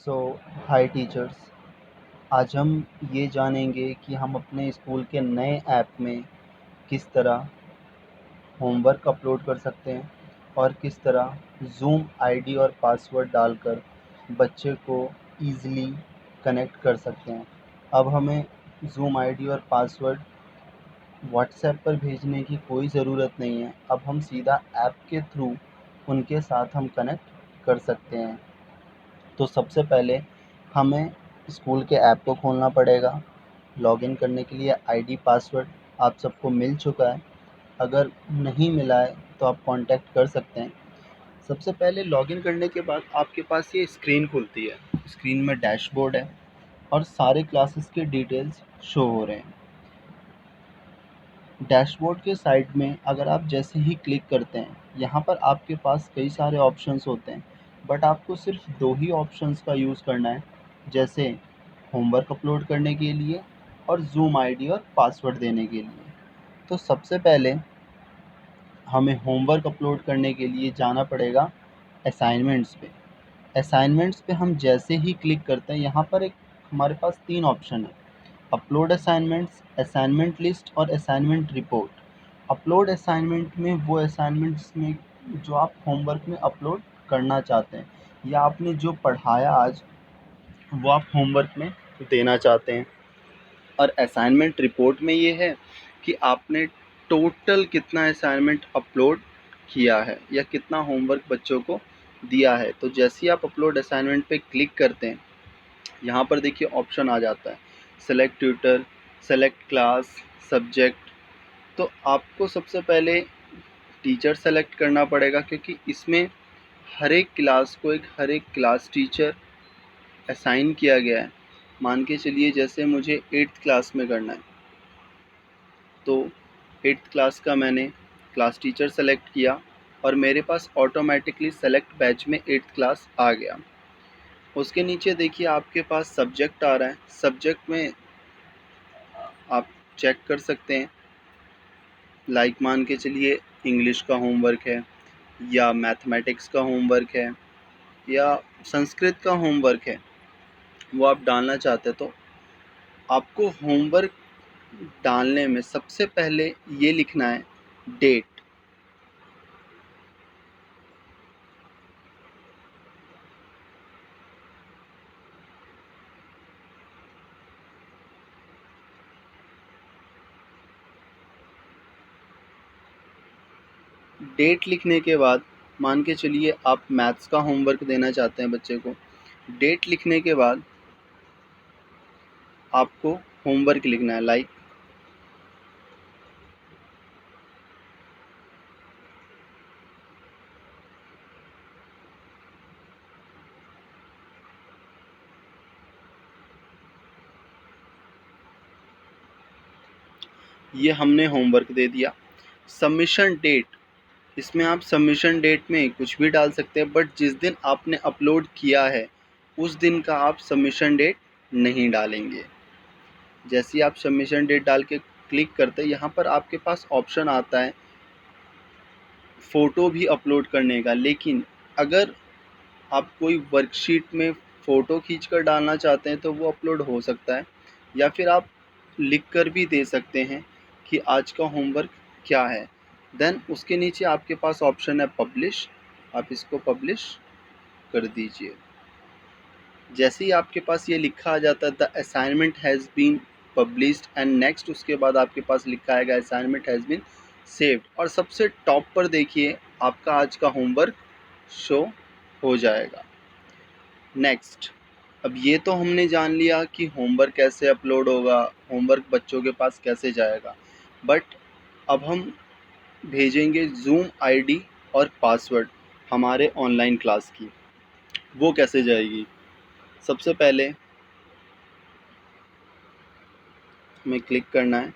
सो हाय teachers. आज हम ये जानेंगे कि हम अपने स्कूल के नए ऐप में किस तरह होमवर्क अपलोड कर सकते हैं और किस तरह ज़ूम आईडी और पासवर्ड डालकर बच्चे को ईज़िली कनेक्ट कर सकते हैं। अब हमें ज़ूम आईडी और पासवर्ड व्हाट्सएप पर भेजने की कोई ज़रूरत नहीं है। अब हम सीधा ऐप के थ्रू उनके साथ हम कनेक्ट कर सकते हैं। तो सबसे पहले हमें स्कूल के ऐप को खोलना पड़ेगा। लॉगिन करने के लिए आईडी पासवर्ड आप सबको मिल चुका है। अगर नहीं मिला है तो आप कांटेक्ट कर सकते हैं। सबसे पहले लॉगिन करने के बाद आपके पास ये स्क्रीन खुलती है। स्क्रीन में डैशबोर्ड है और सारे क्लासेस के डिटेल्स शो हो रहे हैं। डैशबोर्ड के साइड में अगर आप जैसे ही क्लिक करते हैं, यहाँ पर आपके पास कई सारे ऑप्शंस होते हैं, बट आपको सिर्फ 2 ही ऑप्शंस का यूज़ करना है, जैसे होमवर्क अपलोड करने के लिए और ज़ूम आईडी और पासवर्ड देने के लिए। तो सबसे पहले हमें होमवर्क अपलोड करने के लिए जाना पड़ेगा असाइनमेंट्स पे। असाइनमेंट्स पे हम जैसे ही क्लिक करते हैं, यहाँ पर एक हमारे पास 3 ऑप्शन है: अपलोड असाइनमेंट्स, असाइनमेंट लिस्ट और असाइनमेंट रिपोर्ट। अपलोड असाइनमेंट में वो असाइनमेंट्स में जो आप होमवर्क में अपलोड करना चाहते हैं या आपने जो पढ़ाया आज वो आप होमवर्क में देना चाहते हैं। और असाइनमेंट रिपोर्ट में ये है कि आपने टोटल कितना असाइनमेंट अपलोड किया है या कितना होमवर्क बच्चों को दिया है। तो जैसे ही आप अपलोड असाइनमेंट पे क्लिक करते हैं, यहाँ पर देखिए ऑप्शन आ जाता है select tutor, select class, subject. तो आपको सबसे पहले टीचर सेलेक्ट करना पड़ेगा, क्योंकि इसमें हर एक क्लास टीचर असाइन किया गया है। मान के चलिए जैसे मुझे 8th क्लास में करना है, तो 8th क्लास का मैंने क्लास टीचर सेलेक्ट किया और मेरे पास ऑटोमेटिकली सेलेक्ट बैच में 8th क्लास आ गया। उसके नीचे देखिए आपके पास सब्जेक्ट आ रहा है। सब्जेक्ट में आप चेक कर सकते हैं, लाइक मान के चलिए इंग्लिश का होमवर्क है या मैथमेटिक्स का होमवर्क है या संस्कृत का होमवर्क है, वो आप डालना चाहते हैं। तो आपको होमवर्क डालने में सबसे पहले ये लिखना है डेट। डेट लिखने के बाद मान के चलिए आप मैथ्स का होमवर्क देना चाहते हैं बच्चे को। डेट लिखने के बाद आपको होमवर्क लिखना है, लाइक ये हमने होमवर्क दे दिया। सबमिशन डेट, इसमें आप सबमिशन डेट में कुछ भी डाल सकते हैं, बट जिस दिन आपने अपलोड किया है उस दिन का आप सबमिशन डेट नहीं डालेंगे। जैसे ही आप सबमिशन डेट डाल के क्लिक करते हैं, यहाँ पर आपके पास ऑप्शन आता है फ़ोटो भी अपलोड करने का। लेकिन अगर आप कोई वर्कशीट में फ़ोटो खींचकर डालना चाहते हैं तो वो अपलोड हो सकता है, या फिर आप लिख कर भी दे सकते हैं कि आज का होमवर्क क्या है। देन उसके नीचे आपके पास ऑप्शन है पब्लिश, आप इसको पब्लिश कर दीजिए। जैसे ही आपके पास ये लिखा आ जाता है the assignment has been published and next, उसके बाद आपके पास लिखा आएगा असाइनमेंट हैज़ बीन सेव्ड, और सबसे टॉप पर देखिए आपका आज का होमवर्क शो हो जाएगा। नेक्स्ट, अब ये तो हमने जान लिया कि होमवर्क कैसे अपलोड होगा, होमवर्क बच्चों के पास कैसे जाएगा। बट अब हम भेजेंगे ज़ूम आईडी और पासवर्ड हमारे ऑनलाइन क्लास की, वो कैसे जाएगी। सबसे पहले हमें क्लिक करना है।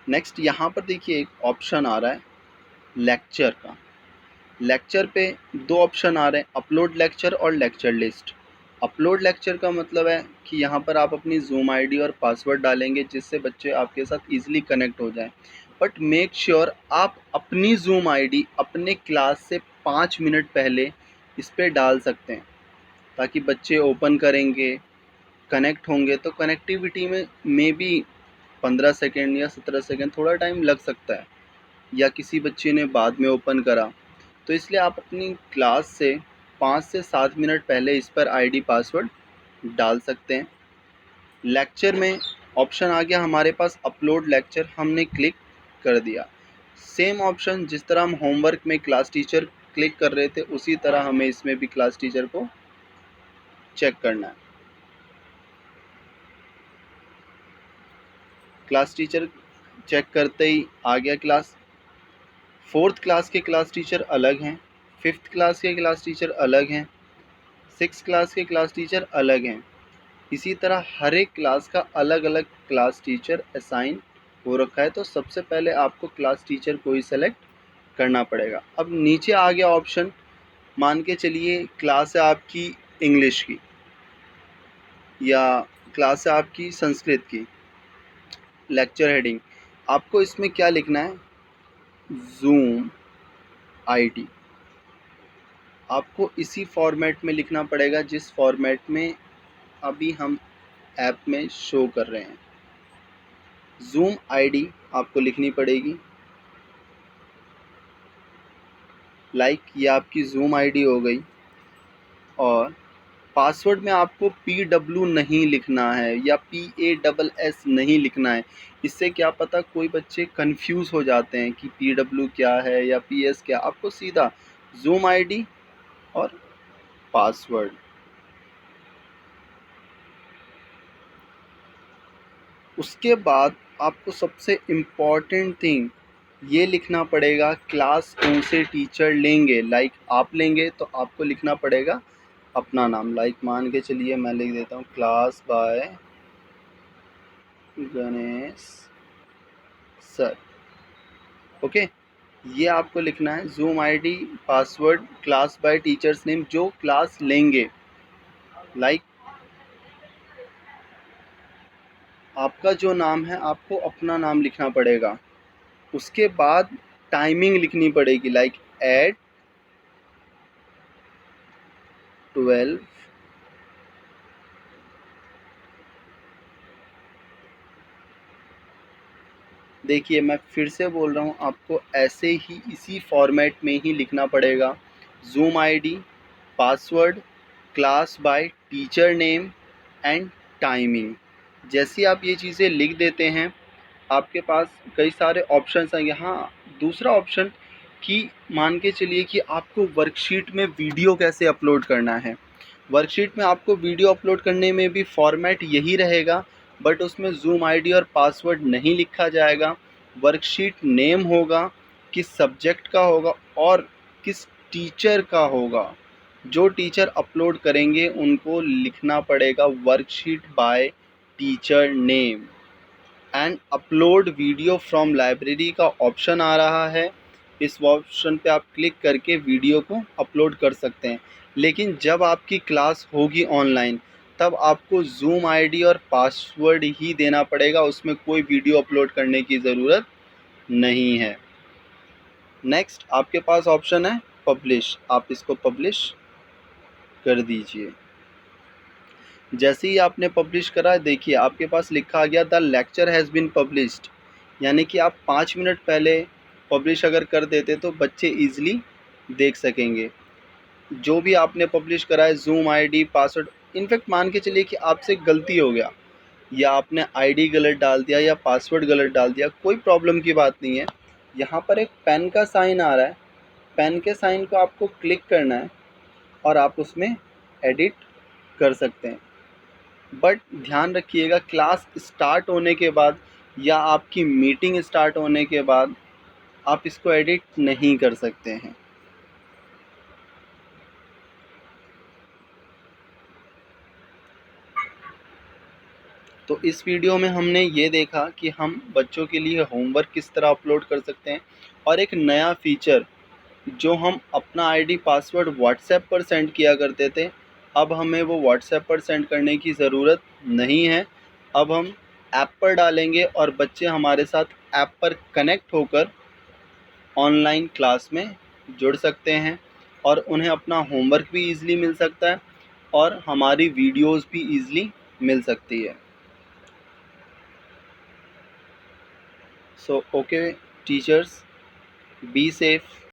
नेक्स्ट यहाँ पर देखिए एक ऑप्शन आ रहा है लेक्चर का। लेक्चर पे 2 ऑप्शन आ रहे हैं, अपलोड लेक्चर और लेक्चर लिस्ट। अपलोड लेक्चर का मतलब है कि यहाँ पर आप अपनी ज़ूम आईडी और पासवर्ड डालेंगे जिससे बच्चे आपके साथ ईज़िली कनेक्ट हो जाएं। बट मेक श्योर आप अपनी ज़ूम आईडी अपने क्लास से 5 मिनट पहले इस पे डाल सकते हैं, ताकि बच्चे ओपन करेंगे, कनेक्ट होंगे, तो कनेक्टिविटी में भी 15 सेकेंड या 17 सेकेंड थोड़ा टाइम लग सकता है, या किसी बच्चे ने बाद में ओपन करा। तो इसलिए आप अपनी क्लास से 5 से 7 मिनट पहले इस पर आईडी पासवर्ड डाल सकते हैं। लेक्चर में ऑप्शन आ गया हमारे पास अपलोड लेक्चर, हमने क्लिक कर दिया। सेम ऑप्शन जिस तरह हम होमवर्क में क्लास टीचर क्लिक कर रहे थे, उसी तरह हमें इसमें भी क्लास टीचर को चेक करना है। क्लास टीचर चेक करते ही आ गया क्लास। 4th क्लास के क्लास टीचर अलग हैं, 5th क्लास के क्लास टीचर अलग हैं, 6th क्लास के क्लास टीचर अलग हैं। इसी तरह हर एक क्लास का अलग अलग क्लास टीचर असाइन हो रखा है। तो सबसे पहले आपको क्लास टीचर को ही सेलेक्ट करना पड़ेगा। अब नीचे आ गया ऑप्शन, मान के चलिए क्लास है आपकी इंग्लिश की या क्लास है आपकी संस्कृत की, लेक्चर हेडिंग आपको इसमें क्या लिखना है, जूम आईडी। आपको इसी फॉर्मेट में लिखना पड़ेगा जिस फॉर्मेट में अभी हम ऐप में शो कर रहे हैं। जूम आईडी आपको लिखनी पड़ेगी। ये आपकी जूम आईडी हो गई। और पासवर्ड में आपको PW नहीं लिखना है या PASS नहीं लिखना है। इससे क्या पता कोई बच्चे कंफ्यूज हो जाते हैं कि PW क्या है या PS क्या। आपको सीधा जूम आईडी और पासवर्ड। उसके बाद आपको सबसे इम्पॉर्टेंट थिंग ये लिखना पड़ेगा, क्लास कौन से टीचर लेंगे। आप लेंगे तो आपको लिखना पड़ेगा अपना नाम। मान के चलिए मैं लिख देता हूँ class by Ganesh sir. Okay, ये आपको लिखना है। Zoom ID, password, class by teachers name, जो क्लास लेंगे। आपका जो नाम है आपको अपना नाम लिखना पड़ेगा। उसके बाद टाइमिंग लिखनी पड़ेगी, एट 12। देखिए मैं फिर से बोल रहा हूँ, आपको ऐसे ही इसी फॉर्मेट में ही लिखना पड़ेगा। Zoom ID, password, class by teacher name and timing. जैसे आप ये चीज़ें लिख देते हैं, आपके पास कई सारे ऑप्शंस आएंगे। हाँ, दूसरा ऑप्शन कि मान के चलिए कि आपको वर्कशीट में वीडियो कैसे अपलोड करना है। वर्कशीट में आपको वीडियो अपलोड करने में भी फॉर्मेट यही रहेगा, बट उसमें जूम आईडी और पासवर्ड नहीं लिखा जाएगा। वर्कशीट नेम होगा, किस सब्जेक्ट का होगा और किस टीचर का होगा। जो टीचर अपलोड करेंगे उनको लिखना पड़ेगा worksheet by teacher name. And upload video from library का ऑप्शन आ रहा है। इस ऑप्शन पे आप क्लिक करके वीडियो को अपलोड कर सकते हैं। लेकिन जब आपकी क्लास होगी ऑनलाइन, तब आपको जूम आईडी और पासवर्ड ही देना पड़ेगा, उसमें कोई वीडियो अपलोड करने की ज़रूरत नहीं है। नेक्स्ट आपके पास ऑप्शन है पब्लिश। आप इसको पब्लिश कर दीजिए। जैसे ही आपने पब्लिश करा, देखिए आपके पास लिखा आ गया the lecture has been published. यानी कि आप 5 मिनट पहले पब्लिश अगर कर देते तो बच्चे ईज़िली देख सकेंगे जो भी आपने पब्लिश करा है। जूम आईडी, पासवर्ड, इनफैक्ट मान के चलिए कि आपसे गलती हो गया या आपने आईडी गलत डाल दिया या पासवर्ड गलत डाल दिया, कोई प्रॉब्लम की बात नहीं है। यहाँ पर एक पेन का साइन आ रहा है, पेन के साइन को आपको क्लिक करना है और आप उसमें एडिट कर सकते हैं। बट ध्यान रखिएगा, क्लास स्टार्ट होने के बाद या आपकी मीटिंग स्टार्ट होने के बाद आप इसको एडिट नहीं कर सकते हैं। तो इस वीडियो में हमने ये देखा कि हम बच्चों के लिए होमवर्क किस तरह अपलोड कर सकते हैं, और एक नया फीचर जो हम अपना आईडी पासवर्ड व्हाट्सएप पर सेंड किया करते थे, अब हमें वो व्हाट्सएप पर सेंड करने की ज़रूरत नहीं है। अब हम ऐप पर डालेंगे और बच्चे हमारे साथ ऐप पर कनेक्ट होकर ऑनलाइन क्लास में जुड़ सकते हैं और उन्हें अपना होमवर्क भी ईज़िली मिल सकता है। और हमारी वीडियोस भी ईज़िली मिल सकती है। So okay teachers, be safe.